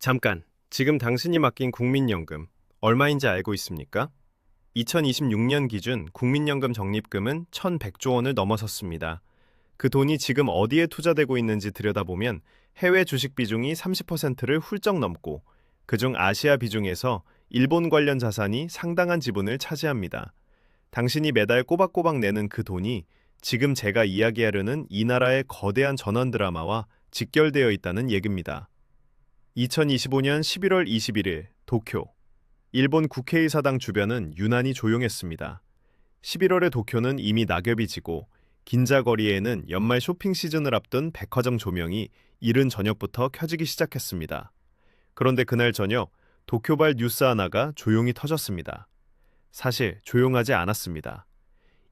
잠깐, 지금 당신이 맡긴 국민연금 얼마인지 알고 있습니까? 2026년 기준 국민연금 적립금은 1,100조 원을 넘어섰습니다. 그 돈이 지금 어디에 투자되고 있는지 들여다보면 해외 주식 비중이 30%를 훌쩍 넘고 그중 아시아 비중에서 일본 관련 자산이 상당한 지분을 차지합니다. 당신이 매달 꼬박꼬박 내는 그 돈이 지금 제가 이야기하려는 이 나라의 거대한 전원 드라마와 직결되어 있다는 얘기입니다. 2025년 11월 21일 도쿄. 일본 국회의사당 주변은 유난히 조용했습니다. 11월의 도쿄는 이미 낙엽이 지고 긴자거리에는 연말 쇼핑 시즌을 앞둔 백화점 조명이 이른 저녁부터 켜지기 시작했습니다. 그런데 그날 저녁 도쿄발 뉴스 하나가 조용히 터졌습니다. 사실 조용하지 않았습니다.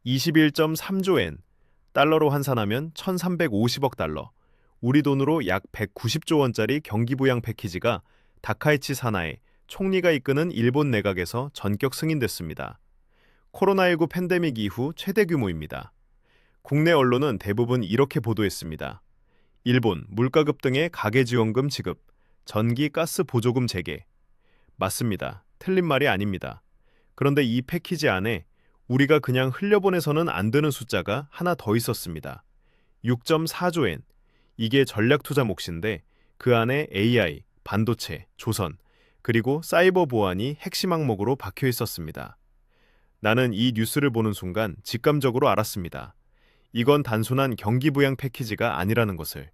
21.3조 엔, 달러로 환산하면 1,350억 달러, 우리 돈으로 약 190조 원짜리 경기부양 패키지가 다카이치 사나에 총리가 이끄는 일본 내각에서 전격 승인됐습니다. 코로나19 팬데믹 이후 최대 규모입니다. 국내 언론은 대부분 이렇게 보도했습니다. 일본 물가 급등의 가계지원금 지급, 전기 가스 보조금 재개. 맞습니다. 틀린 말이 아닙니다. 그런데 이 패키지 안에 우리가 그냥 흘려보내서는 안 되는 숫자가 하나 더 있었습니다. 6.4조 엔. 이게 전략 투자 몫인데 그 안에 AI, 반도체, 조선, 그리고 사이버 보안이 핵심 항목으로 박혀 있었습니다. 나는 이 뉴스를 보는 순간 직감적으로 알았습니다. 이건 단순한 경기 부양 패키지가 아니라는 것을.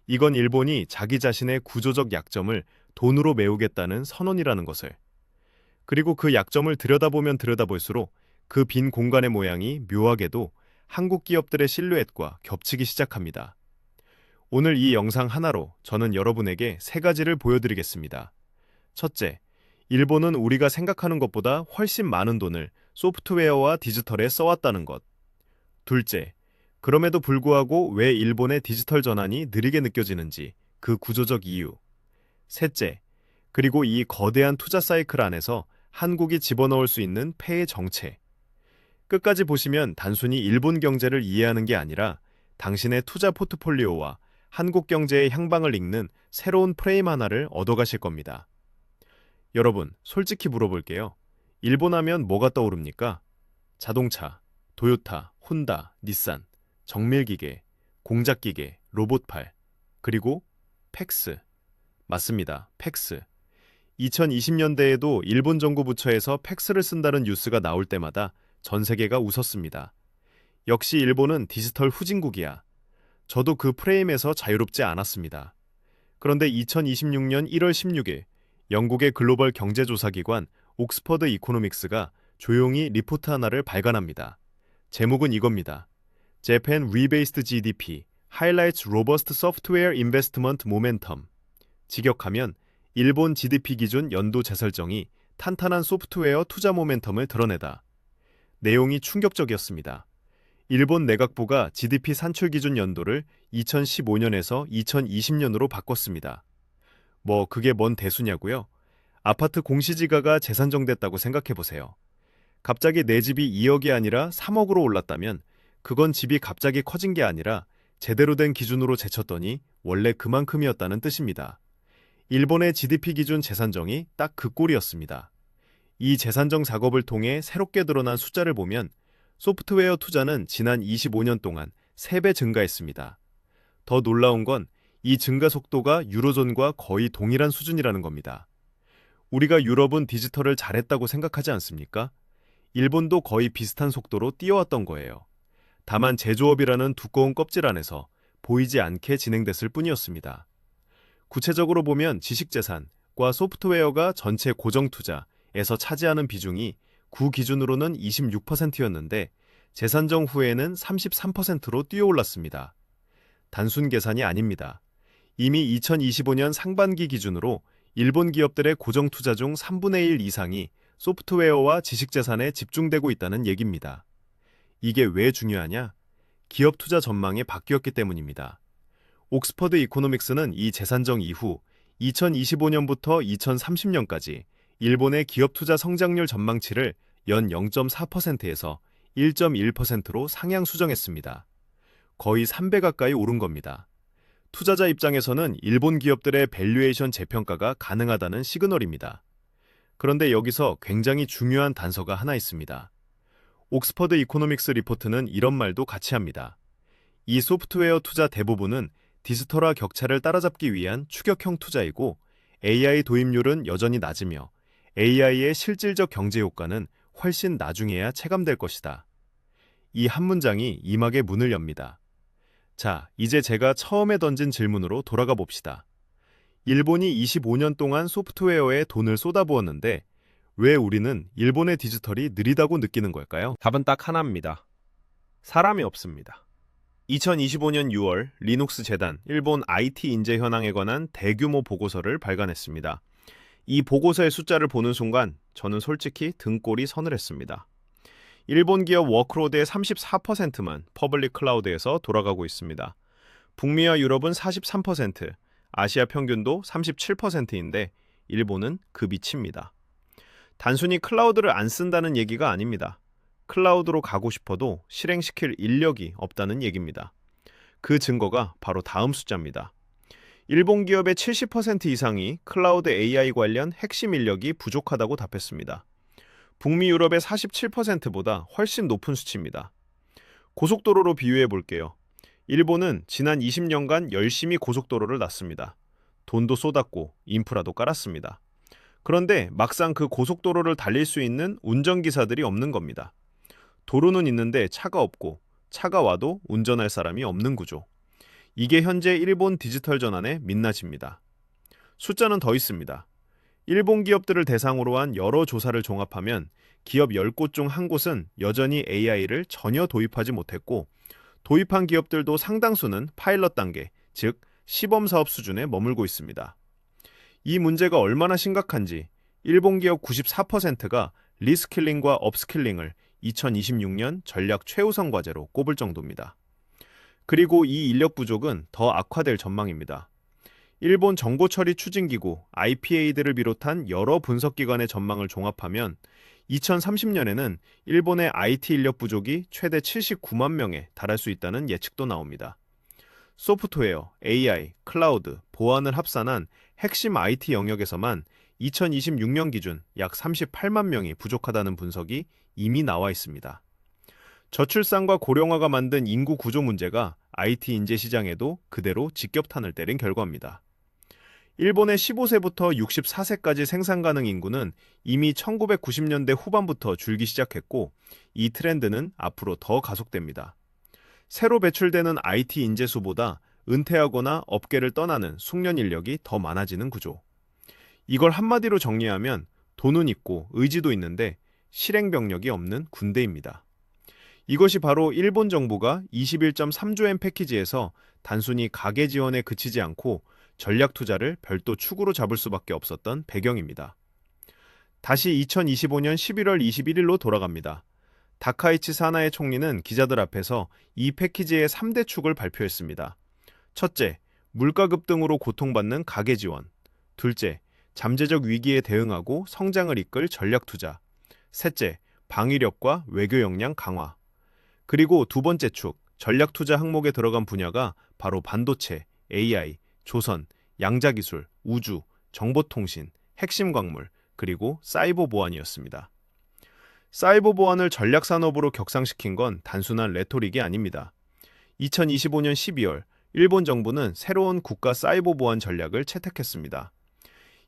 이건 일본이 자기 자신의 구조적 약점을 돈으로 메우겠다는 선언이라는 것을. 그리고 그 약점을 들여다보면 들여다볼수록 그 빈 공간의 모양이 묘하게도 한국 기업들의 실루엣과 겹치기 시작합니다. 오늘 이 영상 하나로 저는 여러분에게 세 가지를 보여드리겠습니다. 첫째, 일본은 우리가 생각하는 것보다 훨씬 많은 돈을 소프트웨어와 디지털에 써왔다는 것. 둘째, 그럼에도 불구하고 왜 일본의 디지털 전환이 느리게 느껴지는지 그 구조적 이유. 셋째, 그리고 이 거대한 투자 사이클 안에서 한국이 집어넣을 수 있는 폐해 정체. 끝까지 보시면 단순히 일본 경제를 이해하는 게 아니라 당신의 투자 포트폴리오와 한국 경제의 향방을 읽는 새로운 프레임 하나를 얻어가실 겁니다. 여러분, 솔직히 물어볼게요. 일본 하면 뭐가 떠오릅니까? 자동차, 도요타, 혼다, 닛산, 정밀기계, 공작기계, 로봇팔, 그리고 팩스. 맞습니다. 팩스. 2020년대에도 일본 정부 부처에서 팩스를 쓴다는 뉴스가 나올 때마다 전 세계가 웃었습니다. 역시 일본은 디지털 후진국이야. 저도 그 프레임에서 자유롭지 않았습니다. 그런데 2026년 1월 16일 영국의 글로벌 경제조사기관 옥스퍼드 이코노믹스가 조용히 리포트 하나를 발간합니다. 제목은 이겁니다. Japan Rebased GDP Highlights Robust Software Investment Momentum. 직역하면 일본 GDP 기준 연도 재설정이 탄탄한 소프트웨어 투자 모멘텀을 드러내다. 내용이 충격적이었습니다. 일본 내각부가 GDP 산출 기준 연도를 2015년에서 2020년으로 바꿨습니다. 그게 뭔 대수냐고요? 아파트 공시지가가 재산정됐다고 생각해보세요. 갑자기 내 집이 2억이 아니라 3억으로 올랐다면 그건 집이 갑자기 커진 게 아니라 제대로 된 기준으로 제쳤더니 원래 그만큼이었다는 뜻입니다. 일본의 GDP 기준 재산정이 딱 그 꼴이었습니다. 이 재산정 작업을 통해 새롭게 드러난 숫자를 보면 소프트웨어 투자는 지난 25년 동안 3배 증가했습니다. 더 놀라운 건 이 증가 속도가 유로존과 거의 동일한 수준이라는 겁니다. 우리가 유럽은 디지털을 잘했다고 생각하지 않습니까? 일본도 거의 비슷한 속도로 뛰어왔던 거예요. 다만 제조업이라는 두꺼운 껍질 안에서 보이지 않게 진행됐을 뿐이었습니다. 구체적으로 보면 지식재산과 소프트웨어가 전체 고정투자에서 차지하는 비중이 구 기준으로는 26%였는데 재산정 후에는 33%로 뛰어올랐습니다. 단순 계산이 아닙니다. 이미 2025년 상반기 기준으로 일본 기업들의 고정투자 중 3분의 1 이상이 소프트웨어와 지식재산에 집중되고 있다는 얘기입니다. 이게 왜 중요하냐? 기업 투자 전망이 바뀌었기 때문입니다. 옥스퍼드 이코노믹스는 이 재산정 이후 2025년부터 2030년까지 일본의 기업 투자 성장률 전망치를 연 0.4%에서 1.1%로 상향 수정했습니다. 거의 3배 가까이 오른 겁니다. 투자자 입장에서는 일본 기업들의 밸류에이션 재평가가 가능하다는 시그널입니다. 그런데 여기서 굉장히 중요한 단서가 하나 있습니다. 옥스퍼드 이코노믹스 리포트는 이런 말도 같이 합니다. 이 소프트웨어 투자 대부분은 디지털화 격차를 따라잡기 위한 추격형 투자이고 AI 도입률은 여전히 낮으며 AI의 실질적 경제 효과는 훨씬 나중에야 체감될 것이다. 이 한 문장이 이막의 문을 엽니다. 자, 이제 제가 처음에 던진 질문으로 돌아가 봅시다. 일본이 25년 동안 소프트웨어에 돈을 쏟아부었는데 왜 우리는 일본의 디지털이 느리다고 느끼는 걸까요? 답은 딱 하나입니다. 사람이 없습니다. 2025년 6월 리눅스 재단 일본 IT 인재 현황에 관한 대규모 보고서를 발간했습니다. 이 보고서의 숫자를 보는 순간 저는 솔직히 등골이 서늘했습니다. 일본 기업 워크로드의 34%만 퍼블릭 클라우드에서 돌아가고 있습니다. 북미와 유럽은 43%, 아시아 평균도 37%인데 일본은 그 밑입니다. 단순히 클라우드를 안 쓴다는 얘기가 아닙니다. 클라우드로 가고 싶어도 실행시킬 인력이 없다는 얘기입니다. 그 증거가 바로 다음 숫자입니다. 일본 기업의 70% 이상이 클라우드 AI 관련 핵심 인력이 부족하다고 답했습니다. 북미 유럽의 47%보다 훨씬 높은 수치입니다. 고속도로로 비유해 볼게요. 일본은 지난 20년간 열심히 고속도로를 놨습니다. 돈도 쏟았고 인프라도 깔았습니다. 그런데 막상 그 고속도로를 달릴 수 있는 운전기사들이 없는 겁니다. 도로는 있는데 차가 없고 차가 와도 운전할 사람이 없는 구조. 이게 현재 일본 디지털 전환의 민낯입니다. 숫자는 더 있습니다. 일본 기업들을 대상으로 한 여러 조사를 종합하면 기업 10곳 중 한 곳은 여전히 AI를 전혀 도입하지 못했고 도입한 기업들도 상당수는 파일럿 단계, 즉 시범사업 수준에 머물고 있습니다. 이 문제가 얼마나 심각한지 일본 기업 94%가 리스킬링과 업스킬링을 2026년 전략 최우선 과제로 꼽을 정도입니다. 그리고 이 인력 부족은 더 악화될 전망입니다. 일본 정보처리 추진기구 IPA들을 비롯한 여러 분석기관의 전망을 종합하면 2030년에는 일본의 IT 인력 부족이 최대 79만 명에 달할 수 있다는 예측도 나옵니다. 소프트웨어, AI, 클라우드, 보안을 합산한 핵심 IT 영역에서만 2026년 기준 약 38만 명이 부족하다는 분석이 이미 나와 있습니다. 저출산과 고령화가 만든 인구 구조 문제가 IT 인재 시장에도 그대로 직격탄을 때린 결과입니다. 일본의 15세부터 64세까지 생산 가능 인구는 이미 1990년대 후반부터 줄기 시작했고 이 트렌드는 앞으로 더 가속됩니다. 새로 배출되는 IT 인재 수보다 은퇴하거나 업계를 떠나는 숙련 인력이 더 많아지는 구조. 이걸 한마디로 정리하면 돈은 있고 의지도 있는데 실행 병력이 없는 군대입니다. 이것이 바로 일본 정부가 21.3조엔 패키지에서 단순히 가계 지원에 그치지 않고 전략 투자를 별도 축으로 잡을 수밖에 없었던 배경입니다. 다시 2025년 11월 21일로 돌아갑니다. 다카이치 사나에 총리는 기자들 앞에서 이 패키지의 3대 축을 발표했습니다. 첫째, 물가 급등으로 고통받는 가계 지원. 둘째, 잠재적 위기에 대응하고 성장을 이끌 전략 투자. 셋째, 방위력과 외교 역량 강화. 그리고 두 번째 축, 전략 투자 항목에 들어간 분야가 바로 반도체, AI, 조선, 양자기술, 우주, 정보통신, 핵심 광물, 그리고 사이버 보안이었습니다. 사이버 보안을 전략 산업으로 격상시킨 건 단순한 레토릭이 아닙니다. 2025년 12월 일본 정부는 새로운 국가 사이버 보안 전략을 채택했습니다.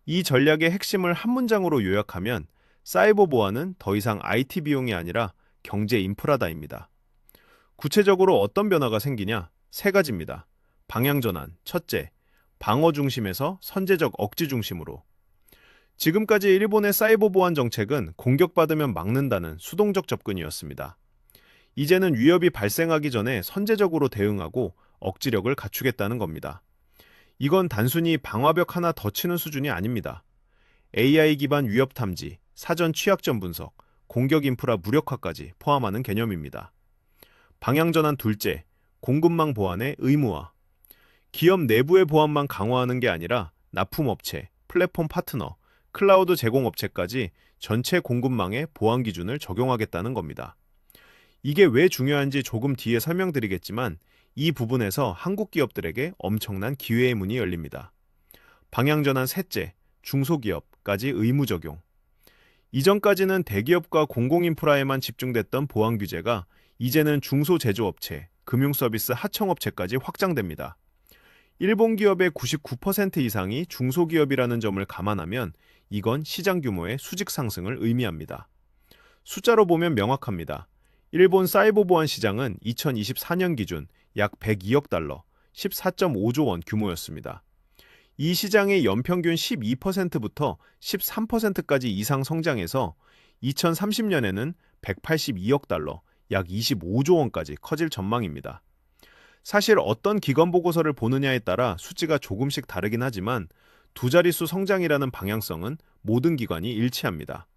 이 전략의 핵심을 한 문장으로 요약하면 사이버 보안은 더 이상 IT 비용이 아니라 경제 인프라다입니다. 구체적으로 어떤 변화가 생기냐? 세 가지입니다. 방향 전환. 첫째, 방어 중심에서 선제적 억지 중심으로. 지금까지 일본의 사이버 보안 정책은 공격받으면 막는다는 수동적 접근이었습니다. 이제는 위협이 발생하기 전에 선제적으로 대응하고 억지력을 갖추겠다는 겁니다. 이건 단순히 방화벽 하나 더 치는 수준이 아닙니다. AI 기반 위협 탐지, 사전 취약점 분석, 공격 인프라 무력화까지 포함하는 개념입니다. 방향 전환 둘째, 공급망 보안의 의무화. 기업 내부의 보안만 강화하는 게 아니라 납품업체, 플랫폼 파트너, 클라우드 제공업체까지 전체 공급망의 보안 기준을 적용하겠다는 겁니다. 이게 왜 중요한지 조금 뒤에 설명드리겠지만 이 부분에서 한국 기업들에게 엄청난 기회의 문이 열립니다. 방향전환 셋째, 중소기업까지 의무 적용. 이전까지는 대기업과 공공인프라에만 집중됐던 보안 규제가 이제는 중소제조업체, 금융서비스 하청업체까지 확장됩니다. 일본 기업의 99% 이상이 중소기업이라는 점을 감안하면 이건 시장 규모의 수직 상승을 의미합니다. 숫자로 보면 명확합니다. 일본 사이버 보안 시장은 2024년 기준 약 102억 달러, 14.5조 원 규모였습니다. 이 시장의 연평균 12%부터 13%까지 이상 성장해서 2030년에는 182억 달러, 약 25조 원까지 커질 전망입니다. 사실 어떤 기관 보고서를 보느냐에 따라 수치가 조금씩 다르긴 하지만 두 자릿수 성장이라는 방향성은 모든 기관이 일치합니다.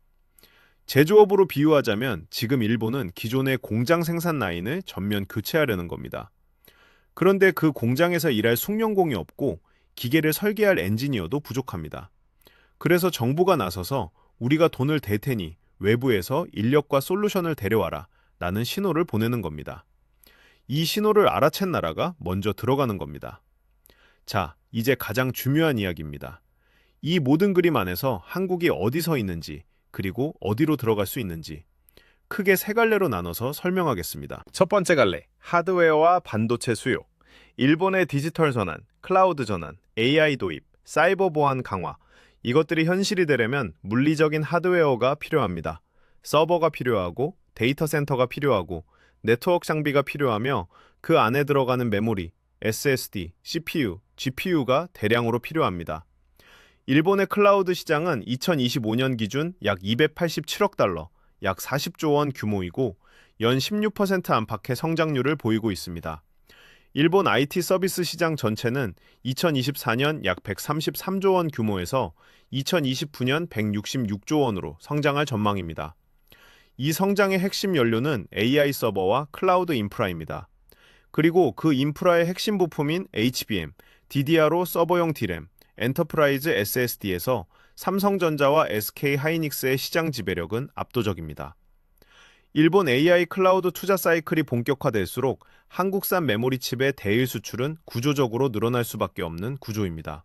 제조업으로 비유하자면 지금 일본은 기존의 공장 생산 라인을 전면 교체하려는 겁니다. 그런데 그 공장에서 일할 숙련공이 없고 기계를 설계할 엔지니어도 부족합니다. 그래서 정부가 나서서 우리가 돈을 댈 테니 외부에서 인력과 솔루션을 데려와라 라는 신호를 보내는 겁니다. 이 신호를 알아챈 나라가 먼저 들어가는 겁니다. 자, 이제 가장 중요한 이야기입니다. 이 모든 그림 안에서 한국이 어디서 있는지, 그리고 어디로 들어갈 수 있는지 크게 세 갈래로 나눠서 설명하겠습니다. 첫 번째 갈래, 하드웨어와 반도체 수요. 일본의 디지털 전환, 클라우드 전환, AI 도입, 사이버 보안 강화. 이것들이 현실이 되려면 물리적인 하드웨어가 필요합니다. 서버가 필요하고 데이터 센터가 필요하고 네트워크 장비가 필요하며 그 안에 들어가는 메모리, SSD, CPU, GPU가 대량으로 필요합니다. 일본의 클라우드 시장은 2025년 기준 약 287억 달러, 약 40조 원 규모이고 연 16% 안팎의 성장률을 보이고 있습니다. 일본 IT 서비스 시장 전체는 2024년 약 133조 원 규모에서 2029년 166조 원으로 성장할 전망입니다. 이 성장의 핵심 연료는 AI 서버와 클라우드 인프라입니다. 그리고 그 인프라의 핵심 부품인 HBM, DDR5 서버용 D램, 엔터프라이즈 SSD에서 삼성전자와 SK 하이닉스의 시장 지배력은 압도적입니다. 일본 AI 클라우드 투자 사이클이 본격화될수록 한국산 메모리 칩의 대일 수출은 구조적으로 늘어날 수밖에 없는 구조입니다.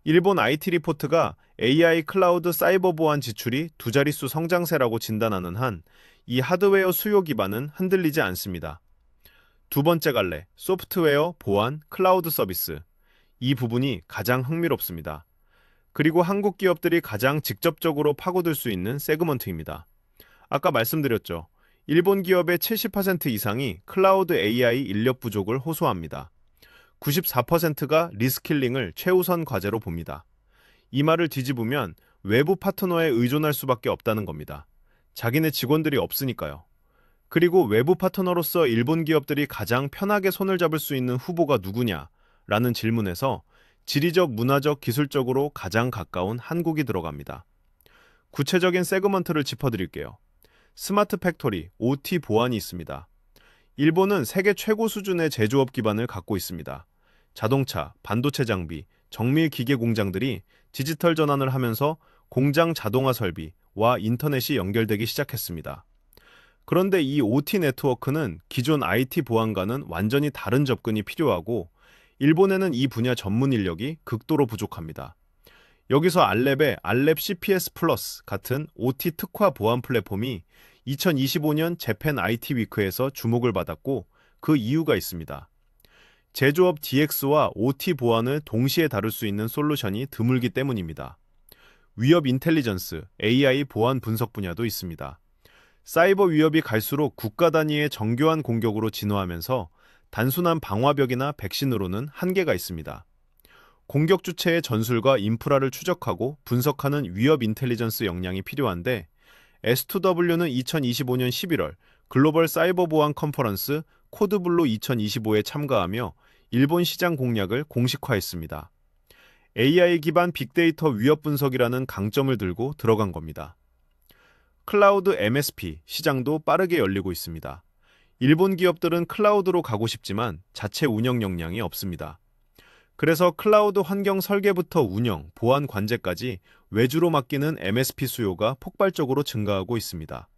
일본 IT 리포트가 AI 클라우드 사이버 보안 지출이 두 자릿수 성장세라고 진단하는 한 이 하드웨어 수요 기반은 흔들리지 않습니다. 두 번째 갈래, 소프트웨어, 보안, 클라우드 서비스. 이 부분이 가장 흥미롭습니다. 그리고 한국 기업들이 가장 직접적으로 파고들 수 있는 세그먼트입니다. 아까 말씀드렸죠. 일본 기업의 70% 이상이 클라우드 AI 인력 부족을 호소합니다. 94%가 리스킬링을 최우선 과제로 봅니다. 이 말을 뒤집으면 외부 파트너에 의존할 수밖에 없다는 겁니다. 자기네 직원들이 없으니까요. 그리고 외부 파트너로서 일본 기업들이 가장 편하게 손을 잡을 수 있는 후보가 누구냐? 라는 질문에서 지리적, 문화적, 기술적으로 가장 가까운 한국이 들어갑니다. 구체적인 세그먼트를 짚어드릴게요. 스마트 팩토리, OT 보안이 있습니다. 일본은 세계 최고 수준의 제조업 기반을 갖고 있습니다. 자동차, 반도체 장비, 정밀 기계 공장들이 디지털 전환을 하면서 공장 자동화 설비와 인터넷이 연결되기 시작했습니다. 그런데 이 OT 네트워크는 기존 IT 보안과는 완전히 다른 접근이 필요하고 일본에는 이 분야 전문 인력이 극도로 부족합니다. 여기서 알랩의 알랩 CPS 플러스 같은 OT 특화 보안 플랫폼이 2025년 재팬 IT 위크에서 주목을 받았고 그 이유가 있습니다. 제조업 DX와 OT 보안을 동시에 다룰 수 있는 솔루션이 드물기 때문입니다. 위협 인텔리전스, AI 보안 분석 분야도 있습니다. 사이버 위협이 갈수록 국가 단위의 정교한 공격으로 진화하면서 단순한 방화벽이나 백신으로는 한계가 있습니다. 공격 주체의 전술과 인프라를 추적하고 분석하는 위협 인텔리전스 역량이 필요한데 S2W는 2025년 11월 글로벌 사이버 보안 컨퍼런스 코드블루 2025에 참가하며 일본 시장 공략을 공식화했습니다. AI 기반 빅데이터 위협 분석이라는 강점을 들고 들어간 겁니다. 클라우드 MSP 시장도 빠르게 열리고 있습니다. 일본 기업들은 클라우드로 가고 싶지만 자체 운영 역량이 없습니다. 그래서 클라우드 환경 설계부터 운영, 보안 관제까지 외주로 맡기는 MSP 수요가 폭발적으로 증가하고 있습니다.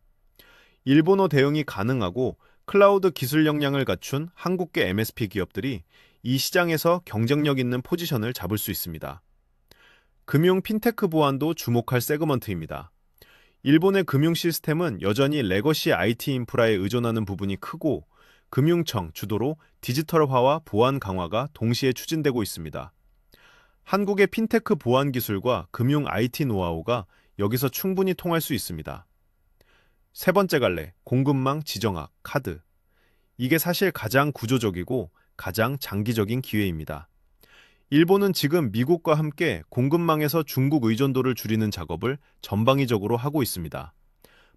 일본어 대응이 가능하고 클라우드 기술 역량을 갖춘 한국계 MSP 기업들이 이 시장에서 경쟁력 있는 포지션을 잡을 수 있습니다. 금융 핀테크 보안도 주목할 세그먼트입니다. 일본의 금융 시스템은 여전히 레거시 IT 인프라에 의존하는 부분이 크고 금융청 주도로 디지털화와 보안 강화가 동시에 추진되고 있습니다. 한국의 핀테크 보안 기술과 금융 IT 노하우가 여기서 충분히 통할 수 있습니다. 세 번째 갈래, 공급망 지정학, 카드. 이게 사실 가장 구조적이고 가장 장기적인 기회입니다. 일본은 지금 미국과 함께 공급망에서 중국 의존도를 줄이는 작업을 전방위적으로 하고 있습니다.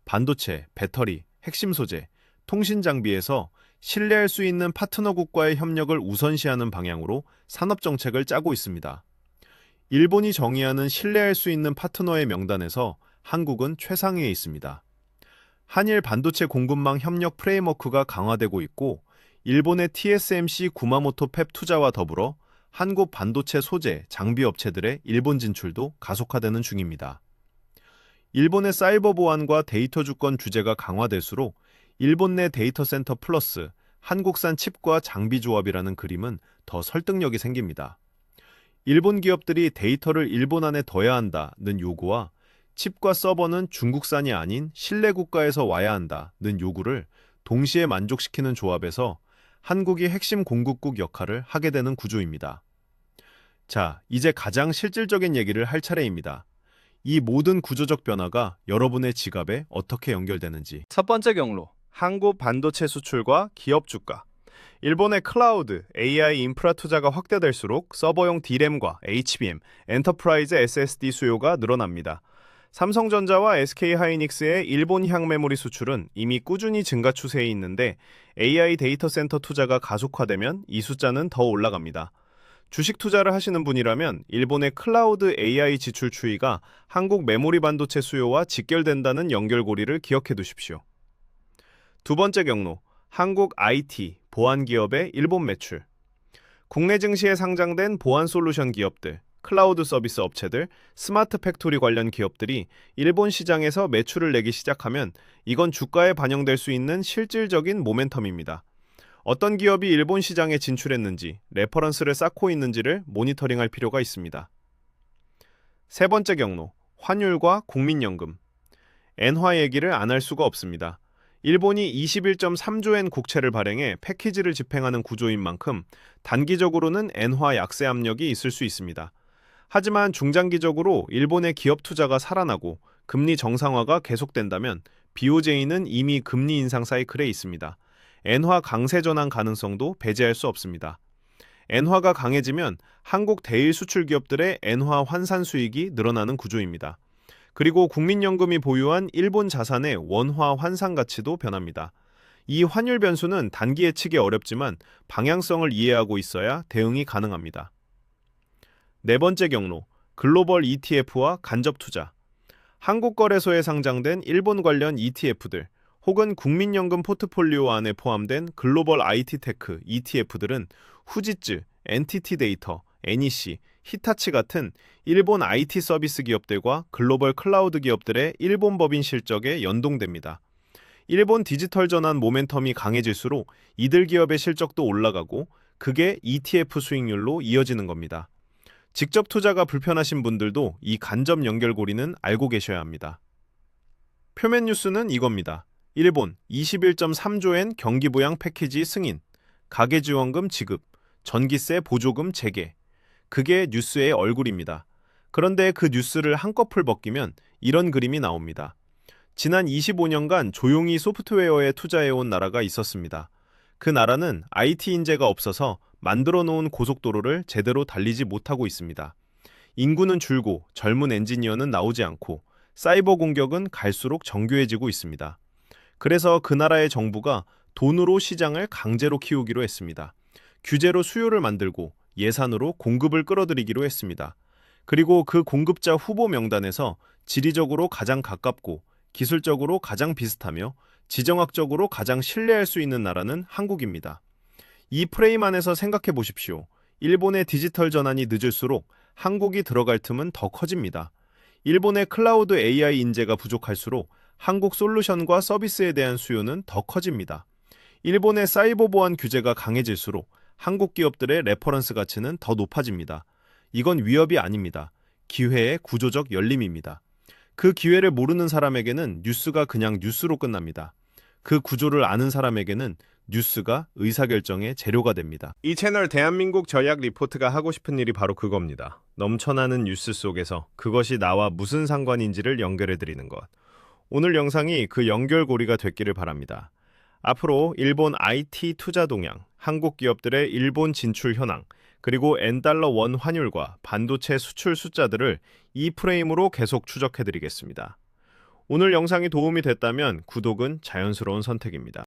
반도체, 배터리, 핵심 소재, 통신 장비에서 신뢰할 수 있는 파트너국과의 협력을 우선시하는 방향으로 산업 정책을 짜고 있습니다. 일본이 정의하는 신뢰할 수 있는 파트너의 명단에서 한국은 최상위에 있습니다. 한일 반도체 공급망 협력 프레임워크가 강화되고 있고 일본의 TSMC 구마모토 팹 투자와 더불어 한국 반도체 소재, 장비 업체들의 일본 진출도 가속화되는 중입니다. 일본의 사이버 보안과 데이터 주권 규제가 강화될수록 일본 내 데이터 센터 플러스 한국산 칩과 장비 조합이라는 그림은 더 설득력이 생깁니다. 일본 기업들이 데이터를 일본 안에 둬야 한다는 요구와 칩과 서버는 중국산이 아닌 신뢰 국가에서 와야 한다는 요구를 동시에 만족시키는 조합에서 한국이 핵심 공급국 역할을 하게 되는 구조입니다. 자, 이제 가장 실질적인 얘기를 할 차례입니다. 이 모든 구조적 변화가 여러분의 지갑에 어떻게 연결되는지. 첫 번째 경로, 한국 반도체 수출과 기업 주가. 일본의 클라우드, AI 인프라 투자가 확대될수록 서버용 D램과 HBM, 엔터프라이즈 SSD 수요가 늘어납니다. 삼성전자와 SK하이닉스의 일본 향메모리 수출은 이미 꾸준히 증가 추세에 있는데 AI 데이터 센터 투자가 가속화되면 이 숫자는 더 올라갑니다. 주식 투자를 하시는 분이라면 일본의 클라우드 AI 지출 추이가 한국 메모리 반도체 수요와 직결된다는 연결고리를 기억해 두십시오. 두 번째 경로, 한국 IT, 보안 기업의 일본 매출. 국내 증시에 상장된 보안 솔루션 기업들, 클라우드 서비스 업체들, 스마트 팩토리 관련 기업들이 일본 시장에서 매출을 내기 시작하면 이건 주가에 반영될 수 있는 실질적인 모멘텀입니다. 어떤 기업이 일본 시장에 진출했는지, 레퍼런스를 쌓고 있는지를 모니터링할 필요가 있습니다. 세 번째 경로, 환율과 국민연금. 엔화 얘기를 안 할 수가 없습니다. 일본이 21.3조엔 국채를 발행해 패키지를 집행하는 구조인 만큼 단기적으로는 엔화 약세 압력이 있을 수 있습니다. 하지만 중장기적으로 일본의 기업 투자가 살아나고 금리 정상화가 계속된다면 BOJ는 이미 금리 인상 사이클에 있습니다. 엔화 강세 전환 가능성도 배제할 수 없습니다. 엔화가 강해지면 한국 대일 수출 기업들의 엔화 환산 수익이 늘어나는 구조입니다. 그리고 국민연금이 보유한 일본 자산의 원화 환산 가치도 변합니다. 이 환율 변수는 단기 예측이 어렵지만 방향성을 이해하고 있어야 대응이 가능합니다. 네 번째 경로, 글로벌 ETF와 간접 투자. 한국거래소에 상장된 일본 관련 ETF들 혹은 국민연금 포트폴리오 안에 포함된 글로벌 IT 테크 ETF들은 후지츠, 엔티티 데이터, NEC, 히타치 같은 일본 IT 서비스 기업들과 글로벌 클라우드 기업들의 일본 법인 실적에 연동됩니다. 일본 디지털 전환 모멘텀이 강해질수록 이들 기업의 실적도 올라가고 그게 ETF 수익률로 이어지는 겁니다. 직접 투자가 불편하신 분들도 이 간접 연결고리는 알고 계셔야 합니다. 표면 뉴스는 이겁니다. 일본 21.3조엔 경기부양 패키지 승인, 가계지원금 지급, 전기세 보조금 재개. 그게 뉴스의 얼굴입니다. 그런데 그 뉴스를 한꺼풀 벗기면 이런 그림이 나옵니다. 지난 25년간 조용히 소프트웨어에 투자해온 나라가 있었습니다. 그 나라는 IT 인재가 없어서 만들어 놓은 고속도로를 제대로 달리지 못하고 있습니다. 인구는 줄고 젊은 엔지니어는 나오지 않고 사이버 공격은 갈수록 정교해지고 있습니다. 그래서 그 나라의 정부가 돈으로 시장을 강제로 키우기로 했습니다. 규제로 수요를 만들고 예산으로 공급을 끌어들이기로 했습니다. 그리고 그 공급자 후보 명단에서 지리적으로 가장 가깝고 기술적으로 가장 비슷하며 지정학적으로 가장 신뢰할 수 있는 나라는 한국입니다. 이 프레임 안에서 생각해 보십시오. 일본의 디지털 전환이 늦을수록 한국이 들어갈 틈은 더 커집니다. 일본의 클라우드 AI 인재가 부족할수록 한국 솔루션과 서비스에 대한 수요는 더 커집니다. 일본의 사이버 보안 규제가 강해질수록 한국 기업들의 레퍼런스 가치는 더 높아집니다. 이건 위협이 아닙니다. 기회의 구조적 열림입니다. 그 기회를 모르는 사람에게는 뉴스가 그냥 뉴스로 끝납니다. 그 구조를 아는 사람에게는 뉴스가 의사결정의 재료가 됩니다. 이 채널 대한민국 전략 리포트가 하고 싶은 일이 바로 그겁니다. 넘쳐나는 뉴스 속에서 그것이 나와 무슨 상관인지를 연결해드리는 것. 오늘 영상이 그 연결고리가 됐기를 바랍니다. 앞으로 일본 IT 투자 동향, 한국 기업들의 일본 진출 현황, 그리고 엔달러 원 환율과 반도체 수출 숫자들을 이 프레임으로 계속 추적해드리겠습니다. 오늘 영상이 도움이 됐다면 구독은 자연스러운 선택입니다.